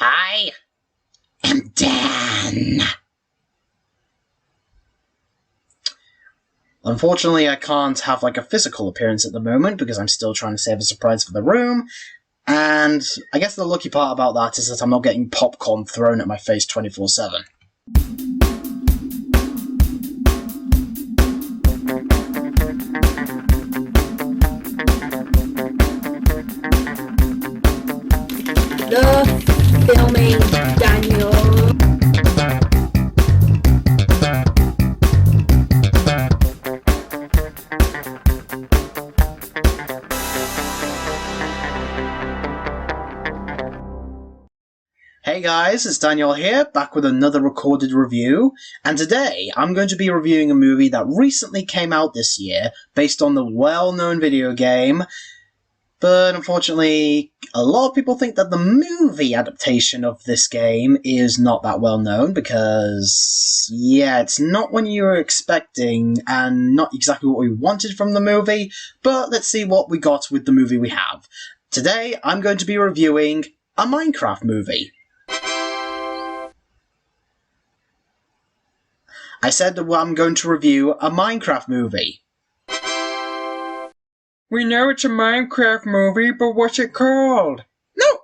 I am Dan. Unfortunately, I can't have like a physical appearance at the moment because I'm still trying to save a surprise for the room. And I guess the lucky part about that is that I'm not getting popcorn thrown at my face 24/7. The filming, Daniel. Hey guys, it's Daniel here, back with another recorded review, and today I'm going to be reviewing a movie that recently came out this year based on the well-known video game, but unfortunately a lot of people think that the movie adaptation of this game is not that well known because, yeah, it's not what you were expecting and not exactly what we wanted from the movie, but let's see what we got with the movie we have. Today I'm going to be reviewing a Minecraft movie. I said that I'm going to review a Minecraft movie. We know it's a Minecraft movie, but what's it called? No,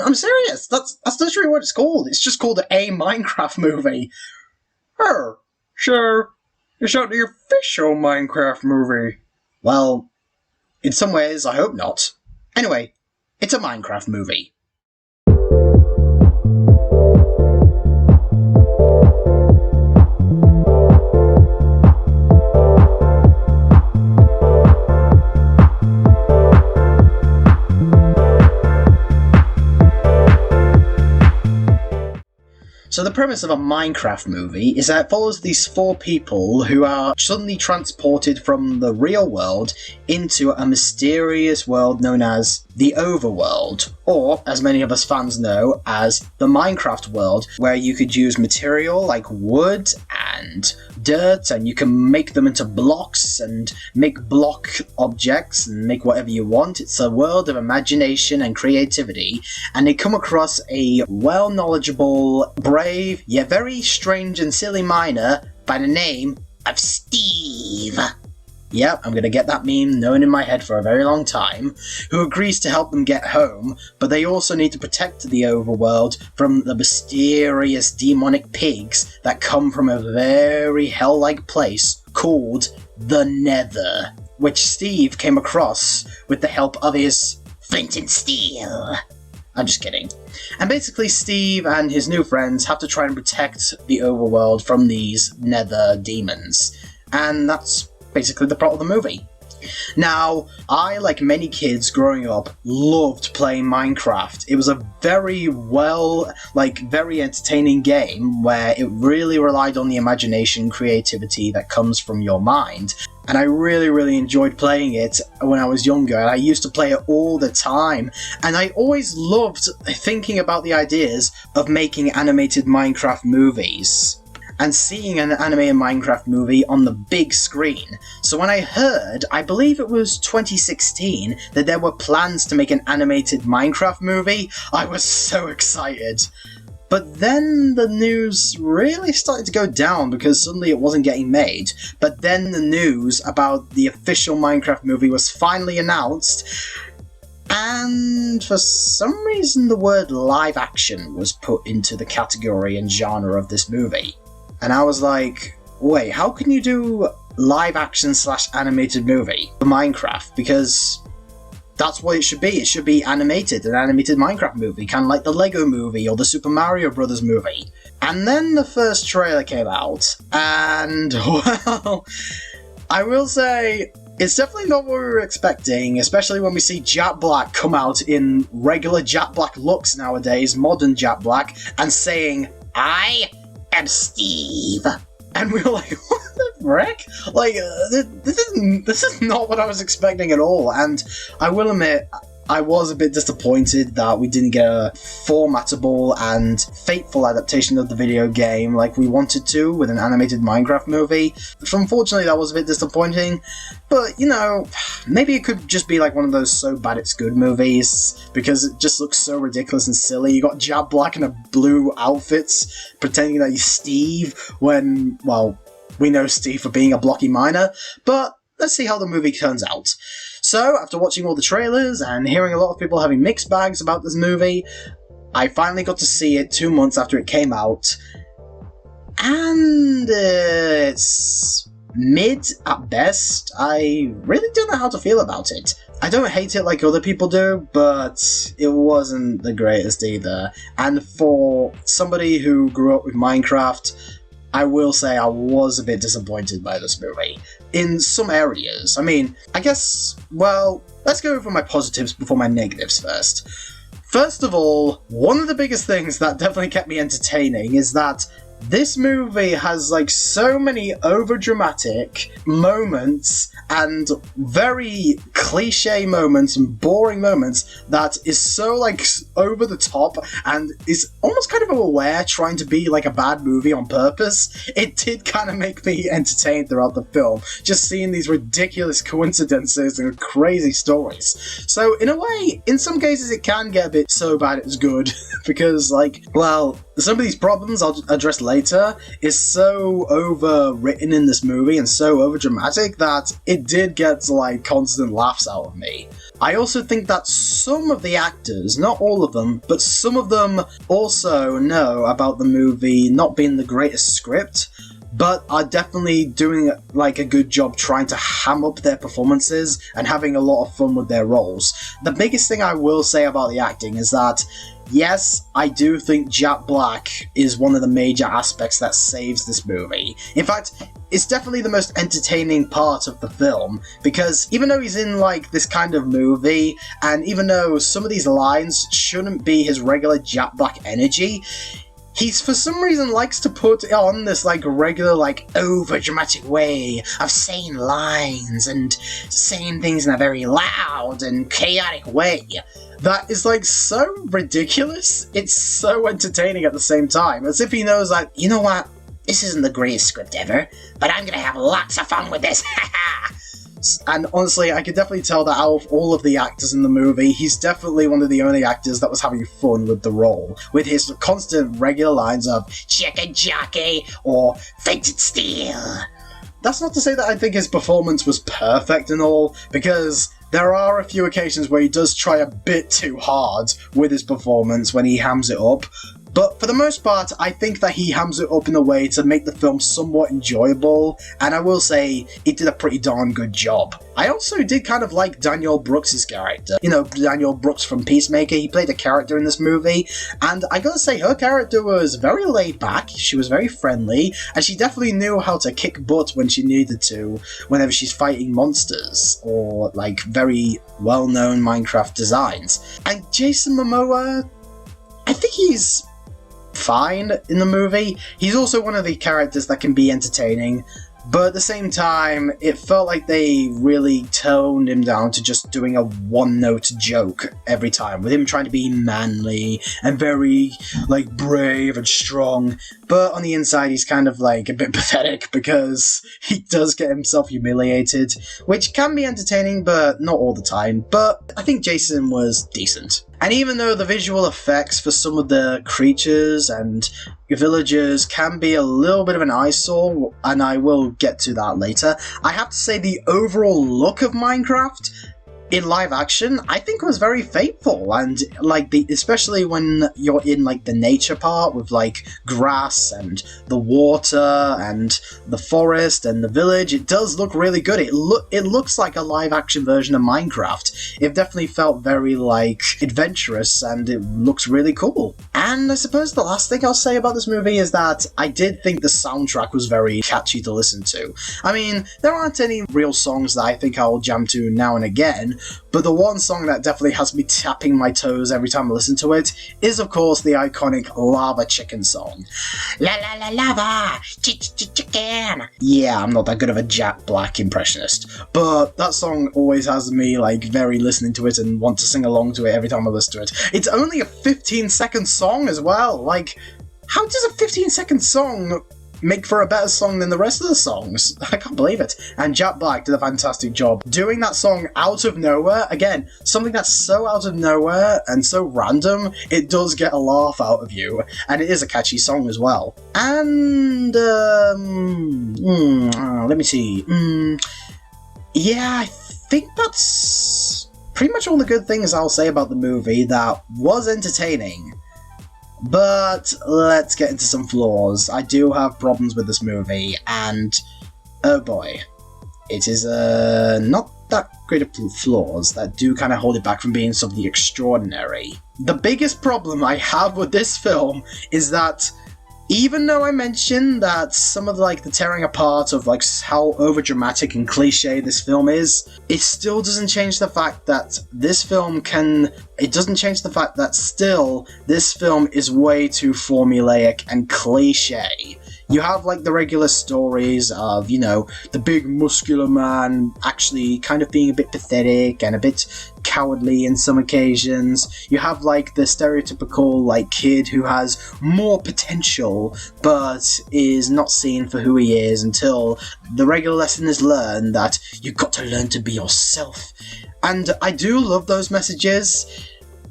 I'm serious. That's literally what it's called. It's just called a Minecraft movie. Oh, so is that the official Minecraft movie? Well, in some ways, I hope not. Anyway, it's a Minecraft movie. So the premise of a Minecraft movie is that it follows these four people who are suddenly transported from the real world into a mysterious world known as the Overworld, or, as many of us fans know, as the Minecraft world, where you could use material like wood and dirt, and you can make them into blocks and make block objects and make whatever you want. It's a world of imagination and creativity, and they come across a well-knowledgeable, brave, yet very strange and silly miner by the name of Steve. Yep, I'm gonna get that meme known in my head for a very long time, who agrees to help them get home, but they also need to protect the overworld from the mysterious demonic pigs that come from a very hell-like place called the Nether, which Steve came across with the help of his FLINT STEEL. I'm just kidding. And basically Steve and his new friends have to try and protect the overworld from these Nether demons, and that's basically the plot of the movie. Now, I, like many kids growing up, loved playing Minecraft. It was a very very entertaining game where it really relied on the imagination, creativity that comes from your mind. And I really enjoyed playing it when I was younger, and I used to play it all the time. And I always loved thinking about the ideas of making animated Minecraft movies and seeing an animated Minecraft movie on the big screen. So when I heard, I believe it was 2016, that there were plans to make an animated Minecraft movie, I was so excited. But then the news really started to go down because suddenly it wasn't getting made. But then the news about the official Minecraft movie was finally announced, and for some reason the word live action was put into the category and genre of this movie. And I was like, wait, how can you do live action / animated movie for Minecraft? Because that's what it should be. It should be animated, an animated Minecraft movie, kind of like the Lego movie or the Super Mario Brothers movie. And then the first trailer came out, and, well, I will say, it's definitely not what we were expecting, especially when we see Jack Black come out in regular Jack Black looks nowadays, modern Jack Black, and saying, "I am Steve." And we were like, what the frick? Like, this is not what I was expecting at all. And I will admit, I was a bit disappointed that we didn't get a formatable and faithful adaptation of the video game like we wanted to with an animated Minecraft movie. So unfortunately, that was a bit disappointing, but you know, maybe it could just be like one of those so bad it's good movies because it just looks so ridiculous and silly. You got Jack Black in a blue outfits pretending that he's Steve when, well, we know Steve for being a blocky miner, but let's see how the movie turns out. So, after watching all the trailers and hearing a lot of people having mixed bags about this movie, I finally got to see it 2 months after it came out, and it's mid at best. I really don't know how to feel about it. I don't hate it like other people do, but it wasn't the greatest either. And for somebody who grew up with Minecraft, I will say I was a bit disappointed by this movie. In some areas. I mean, I guess, well, let's go over my positives before my negatives first. First of all, one of the biggest things that definitely kept me entertaining is that this movie has like so many overdramatic moments and very cliche moments and boring moments that is so like over the top and is almost kind of aware trying to be like a bad movie on purpose. It did kind of make me entertained throughout the film, just seeing these ridiculous coincidences and crazy stories. So in a way, in some cases it can get a bit so bad it's good because like, well, some of these problems I'll address later is so overwritten in this movie and so overdramatic that it did get like constant laughs out of me. I also think that some of the actors, not all of them, but some of them also know about the movie not being the greatest script, but are definitely doing like a good job trying to ham up their performances and having a lot of fun with their roles. The biggest thing I will say about the acting is that yes, I do think Jack Black is one of the major aspects that saves this movie. In fact, it's definitely the most entertaining part of the film, because even though he's in like this kind of movie, and even though some of these lines shouldn't be his regular Jack Black energy, he's for some reason likes to put on this like regular like over dramatic way of saying lines and saying things in a very loud and chaotic way that is like so ridiculous. It's so entertaining at the same time, as if he knows like, you know what, this isn't the greatest script ever, but I'm gonna have lots of fun with this. And honestly, I could definitely tell that out of all of the actors in the movie, he's definitely one of the only actors that was having fun with the role, with his constant regular lines of chicken jockey or FLINT STEEL. That's not to say that I think his performance was perfect and all, because there are a few occasions where he does try a bit too hard with his performance when he hams it up. But for the most part, I think that he hams it up in a way to make the film somewhat enjoyable, and I will say he did a pretty darn good job. I also did kind of like Danielle Brooks' character. You know, Danielle Brooks from Peacemaker, he played a character in this movie, and I gotta say, her character was very laid back, she was very friendly, and she definitely knew how to kick butt when she needed to, whenever she's fighting monsters, or like very well-known Minecraft designs. And Jason Momoa, I think he's fine in the movie. He's also one of the characters that can be entertaining, but at the same time, it felt like they really toned him down to just doing a one-note joke every time, with him trying to be manly and very, like, brave and strong, but on the inside he's kind of, like, a bit pathetic because he does get himself humiliated, which can be entertaining, but not all the time. But I think Jason was decent. And even though the visual effects for some of the creatures and villagers can be a little bit of an eyesore, and I will get to that later, I have to say the overall look of Minecraft in live action, I think was very faithful, and like especially when you're in like the nature part with like grass and the water and the forest and the village, it does look really good. It looks like a live action version of Minecraft. It definitely felt very like adventurous, and it looks really cool. And I suppose the last thing I'll say about this movie is that I did think the soundtrack was very catchy to listen to. I mean, there aren't any real songs that I think I'll jam to now and again, but the one song that definitely has me tapping my toes every time I listen to it is, of course, the iconic Lava Chicken song. La la la lava, chicken. Yeah, I'm not that good of a Jack Black impressionist, but that song always has me, like, very listening to it and want to sing along to it every time I listen to it. It's only a 15-second song as well. Like, how does a 15-second song make for a better song than the rest of the songs? I can't believe it. And Jack Black did a fantastic job doing that song out of nowhere. Again, something that's so out of nowhere and so random, it does get a laugh out of you. And it is a catchy song as well. And, let me see. Yeah, I think that's pretty much all the good things I'll say about the movie that was entertaining. But let's get into some flaws. I do have problems with this movie, and oh boy, it is not that great of flaws that do kind of hold it back from being something extraordinary. The biggest problem I have with this film is that even though I mentioned that some of the tearing apart of how overdramatic and cliche this film is, it still doesn't change the fact that this film is way too formulaic and cliche. You have the regular stories of, the big muscular man actually kind of being a bit pathetic and a bit cowardly in some occasions. You have the stereotypical kid who has more potential but is not seen for who he is until the regular lesson is learned that you've got to learn to be yourself. And I do love those messages,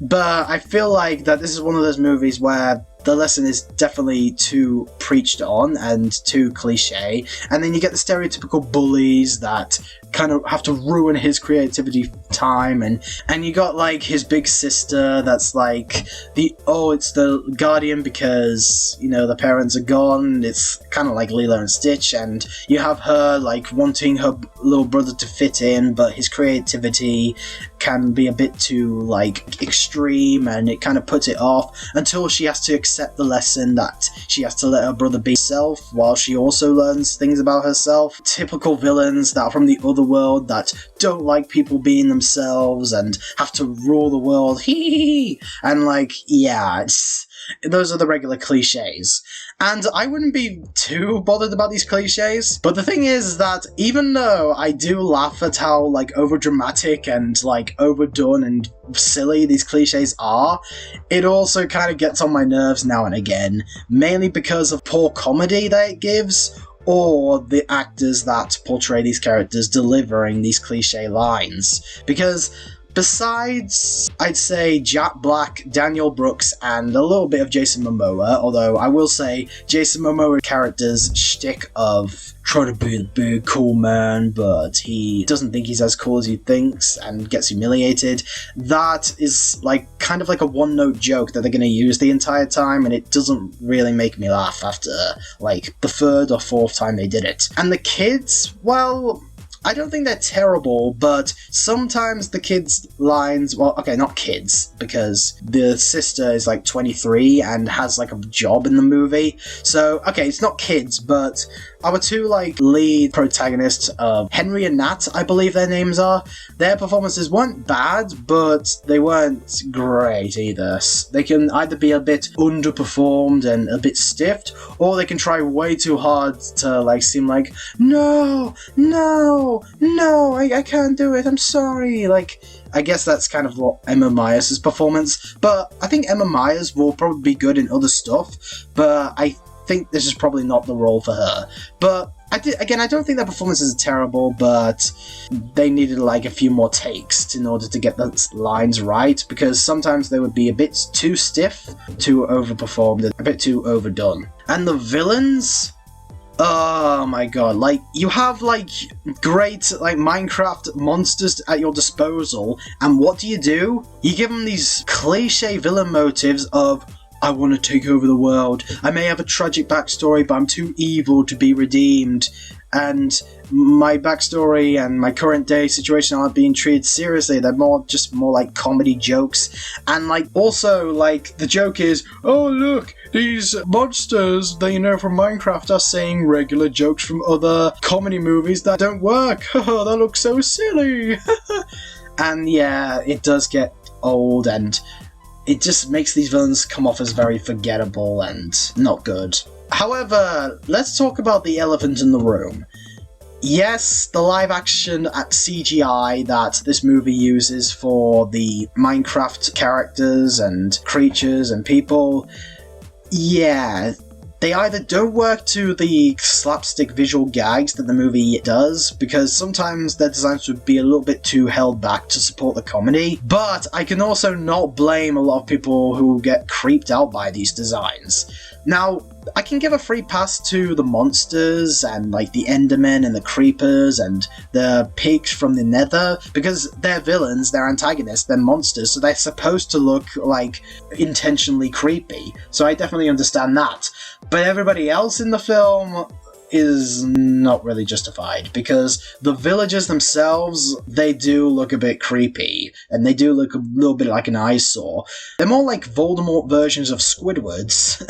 but I feel like that this is one of those movies where the lesson is definitely too preached on and too cliche, and then you get the stereotypical bullies that kind of have to ruin his creativity time, and you got his big sister that's it's the guardian because the parents are gone. It's kind of like Lilo and Stitch, and you have her wanting her little brother to fit in, but his creativity can be a bit too extreme, and it kind of puts it off until she has to accept the lesson that she has to let her brother be herself while she also learns things about herself. Typical villains that are from the other world that don't like people being themselves and have to rule the world. And those are the regular cliches. And I wouldn't be too bothered about these cliches, but the thing is that even though I do laugh at how overdramatic and overdone and silly these cliches are, it also kind of gets on my nerves now and again, mainly because of poor comedy that it gives, or the actors that portray these characters delivering these cliche lines. Because besides, I'd say Jack Black, Daniel Brooks, and a little bit of Jason Momoa, although I will say Jason Momoa's character's shtick of trying to be the big cool man, but he doesn't think he's as cool as he thinks and gets humiliated, that is kind of a one-note joke that they're going to use the entire time, and it doesn't really make me laugh after the third or fourth time they did it. And the kids, well, I don't think they're terrible, but sometimes the kids' lines, well, okay, not kids, because the sister is 23 and has a job in the movie. So, okay, it's not kids, but our two lead protagonists of Henry and Nat, I believe their names are, their performances weren't bad, but they weren't great either. They can either be a bit underperformed and a bit stiffed, or they can try way too hard to seem no, I can't do it, I'm sorry. I guess that's kind of what Emma Myers' performance, but I think Emma Myers will probably be good in other stuff, but I think this is probably not the role for her. But I don't think their performances are terrible, but they needed a few more takes in order to get the lines right, because sometimes they would be a bit too stiff, too overperformed, a bit too overdone. And the villains, oh my god, you have great Minecraft monsters at your disposal, and what do? You give them these cliche villain motives of, I want to take over the world, I may have a tragic backstory, but I'm too evil to be redeemed. and my backstory and my current day situation aren't being treated seriously. They're more like comedy jokes. And like also like the joke is, oh look, these monsters that you know from Minecraft are saying regular jokes from other comedy movies that don't work. Haha, that looks so silly. And yeah, it does get old, and it just makes these villains come off as very forgettable and not good. However, let's talk about the elephant in the room. Yes, the live-action CGI that this movie uses for the Minecraft characters and creatures and people, yeah, they either don't work to the slapstick visual gags that the movie does, because sometimes their designs would be a little bit too held back to support the comedy, but I can also not blame a lot of people who get creeped out by these designs. Now, I can give a free pass to the monsters and like the Endermen and the Creepers and the pigs from the Nether, because they're villains, they're antagonists, they're monsters, so they're supposed to look like intentionally creepy. So I definitely understand that. But everybody else in the film is not really justified, because the villagers themselves, they do look a bit creepy, and they do look a little bit like an eyesore. They're more like Voldemort versions of Squidwards.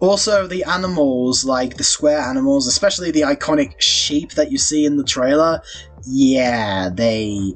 Also, the animals, like the square animals, especially the iconic sheep that you see in the trailer, yeah, they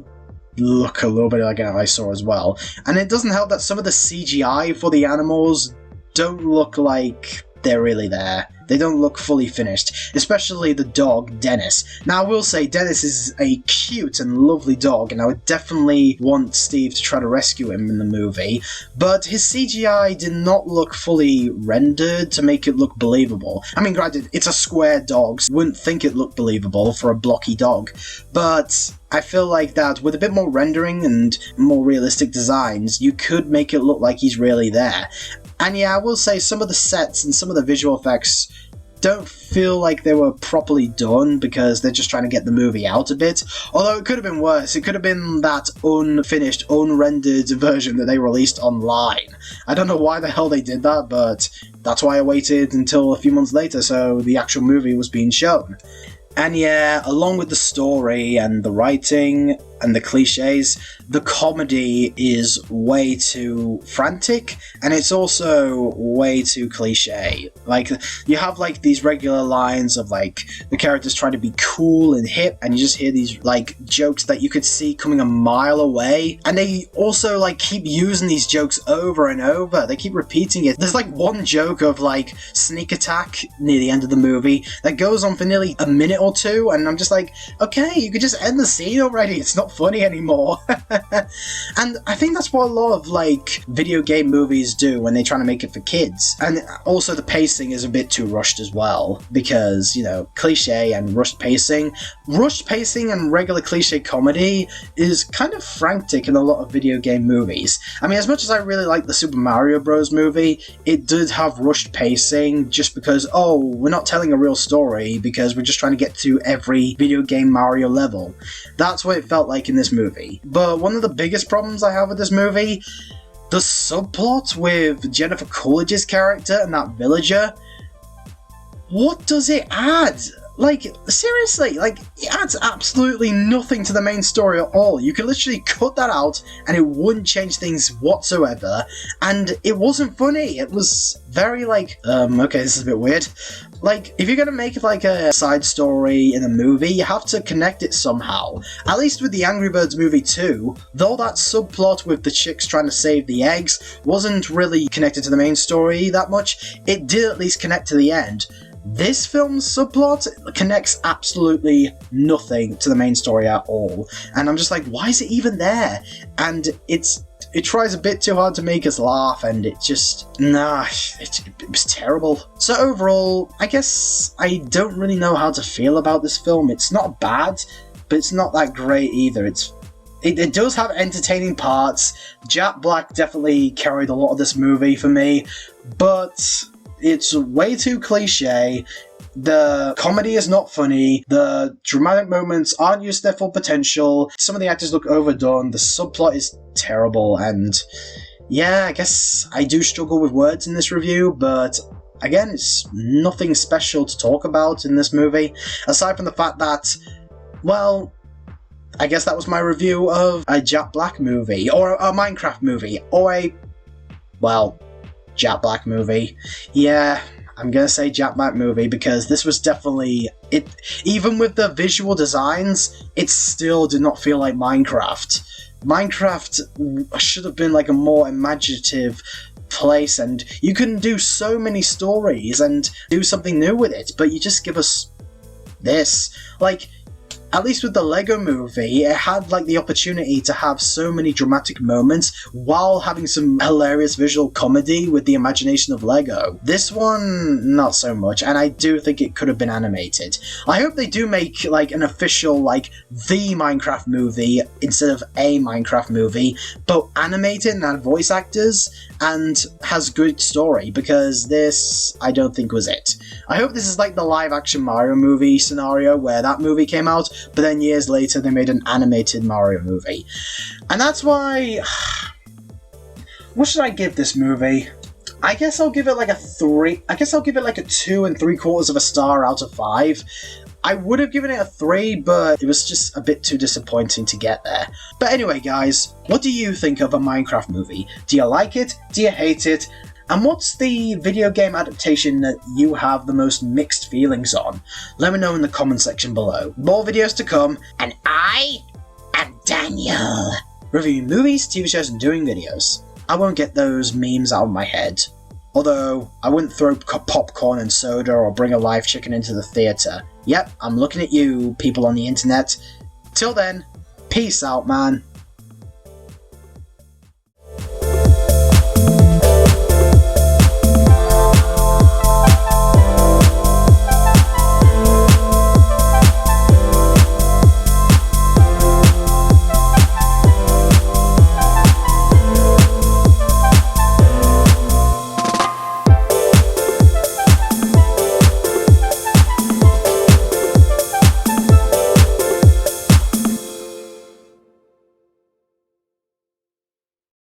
look a little bit like an eyesore as well. And it doesn't help that some of the CGI for the animals don't look like they're really there. They don't look fully finished, especially the dog, Dennis. Now, I will say Dennis is a cute and lovely dog, and I would definitely want Steve to try to rescue him in the movie, but his CGI did not look fully rendered to make it look believable. I mean, granted, it's a square dog, so you wouldn't think it looked believable for a blocky dog, but I feel like that with a bit more rendering and more realistic designs, you could make it look like he's really there. And yeah, I will say some of the sets and some of the visual effects don't feel like they were properly done, because they're just trying to get the movie out a bit. Although it could have been worse. It could have been that unfinished, unrendered version that they released online. I don't know why the hell they did that, but that's why I waited until a few months later so the actual movie was being shown. And yeah, along with the story and the writing and the cliches, the comedy is way too frantic, and it's also way too cliche. Like, you have like these regular lines of like the characters trying to be cool and hip, and you just hear these like jokes that you could see coming a mile away, and they also like keep using these jokes over and over. They keep repeating it. There's like one joke of like sneak attack near the end of the movie that goes on for nearly a minute or two, and I'm just like, okay, you could just end the scene already. It's not funny anymore. And I think that's what a lot of like video game movies do when they're trying to make it for kids. And also the pacing is a bit too rushed as well, because, you know, cliche and rushed pacing and regular cliche comedy is kind of frantic in a lot of video game movies. I mean, as much as I really like the Super Mario Bros. Movie, it did have rushed pacing just because, oh, we're not telling a real story because we're just trying to get to every video game Mario level. That's what it felt like in this movie. But one of the biggest problems I have with this movie, the subplot with Jennifer Coolidge's character and that villager, what does it add? Like, seriously, like, it adds absolutely nothing to the main story at all. You could literally cut that out and it wouldn't change things whatsoever, and it wasn't funny. It was very like, okay, this is a bit weird. Like, if you're gonna make it like a side story in a movie, you have to connect it somehow. At least with the Angry Birds movie 2, though that subplot with the chicks trying to save the eggs wasn't really connected to the main story that much, it did at least connect to the end. This film's subplot connects absolutely nothing to the main story at all, and I'm just like, why is it even there? And it tries a bit too hard to make us laugh, and it just, it was terrible. So overall, I guess I don't really know how to feel about this film. It's not bad, but it's not that great either. It does have entertaining parts. Jack Black definitely carried a lot of this movie for me, but it's way too cliche. The comedy is not funny. The dramatic moments aren't used to their full potential. Some of the actors look overdone. The subplot is terrible. And yeah, I guess I do struggle with words in this review, but again, it's nothing special to talk about in this movie, aside from the fact that, well, I guess that was my review of a Jack Black movie, or a Minecraft movie, or a, well, Jack Black movie. Yeah, I'm gonna say Jack Black movie because this was definitely it. Even with the visual designs, it still did not feel like Minecraft. Minecraft should have been like a more imaginative place, and you can do so many stories and do something new with it, but you just give us this. Like, at least with the Lego movie, it had like the opportunity to have so many dramatic moments while having some hilarious visual comedy with the imagination of Lego. This one, not so much, and I do think it could have been animated. I hope they do make like an official, like, the Minecraft movie instead of a Minecraft movie, but animated and had voice actors and has good story, because this, I don't think, was it. I hope this is like the live-action Mario movie scenario where that movie came out, but then years later they made an animated Mario movie. And that's why... What should I give this movie? I guess I'll give it like a 3. I guess I'll give it like a 2 3/4 of a star out of 5. I would have given it a 3, but it was just a bit too disappointing to get there. But anyway, guys, what do you think of a Minecraft movie? Do you like it? Do you hate it? And what's the video game adaptation that you have the most mixed feelings on? Let me know in the comment section below. More videos to come, and I am Daniel, reviewing movies, TV shows, and doing videos. I won't get those memes out of my head. Although, I wouldn't throw popcorn and soda or bring a live chicken into the theatre. Yep, I'm looking at you, people on the internet. Till then, peace out, man.